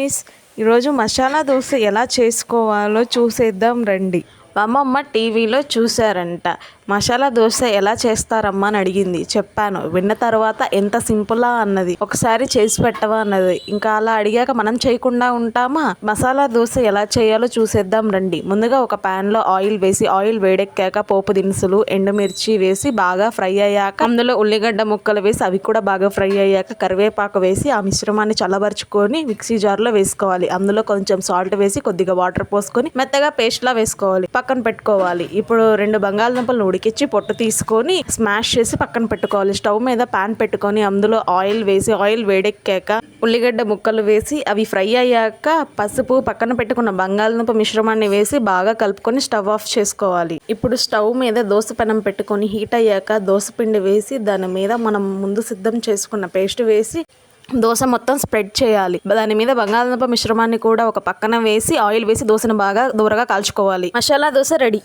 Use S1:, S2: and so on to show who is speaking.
S1: Guys, ఈరోజు మసాలా దోశ ఎలా చేసుకోవాలో చూసేద్దాం రండి. మా అమ్మమ్మ టీవీలో చూశారంట. మసాలా దోశ ఎలా చేస్తారమ్మా అని అడిగింది. చెప్పాను. విన్న తర్వాత ఎంత సింపులా అన్నది. ఒకసారి చేసి పెట్టవా అన్నది. ఇంకా అలా అడిగాక మనం చేయకుండా ఉంటామా? మసాలా దోశ ఎలా చేయాలో చూసేద్దాం రండి. ముందుగా ఒక ప్యాన్ లో ఆయిల్ వేసి, ఆయిల్ వేడెక్కాక పోపు దినుసులు, ఎండుమిర్చి వేసి బాగా ఫ్రై అయ్యాక అందులో ఉల్లిగడ్డ ముక్కలు వేసి అవి కూడా బాగా ఫ్రై అయ్యాక కరివేపాకు వేసి ఆ మిశ్రమాన్ని చల్లబరుచుకొని మిక్సీ జార్లో వేసుకోవాలి. అందులో కొంచెం సాల్ట్ వేసి కొద్దిగా వాటర్ పోసుకొని మెత్తగా పేస్ట్ లా వేసుకోవాలి. పక్కన పెట్టుకోవాలి. ఇప్పుడు 2 బంగాళదుంపలను ఉడికించి పొట్టు తీసుకొని స్మాష్ చేసి పక్కన పెట్టుకోవాలి. స్టవ్ మీద పాన్ పెట్టుకొని అందులో ఆయిల్ వేసి, ఆయిల్ వేడెక్కాక ఉల్లిగడ్డ ముక్కలు వేసి అవి ఫ్రై అయ్యాక పసుపు, పక్కన పెట్టుకున్న బంగాళదుంప మిశ్రమాన్ని వేసి బాగా కలుపుకొని స్టవ్ ఆఫ్ చేసుకోవాలి. ఇప్పుడు స్టవ్ మీద దోశ పెనం పెట్టుకొని హీట్ అయ్యాక దోశ పిండి వేసి దాని మీద మనం ముందు సిద్ధం చేసుకున్న పేస్ట్ వేసి దోశ మొత్తం స్ప్రెడ్ చేయాలి. దాని మీద బంగాళదుంప మిశ్రమాన్ని కూడా ఒక పక్కన వేసి ఆయిల్ వేసి దోశను బాగా దూరగా కాల్చుకోవాలి. మసాలా దోశ రెడీ.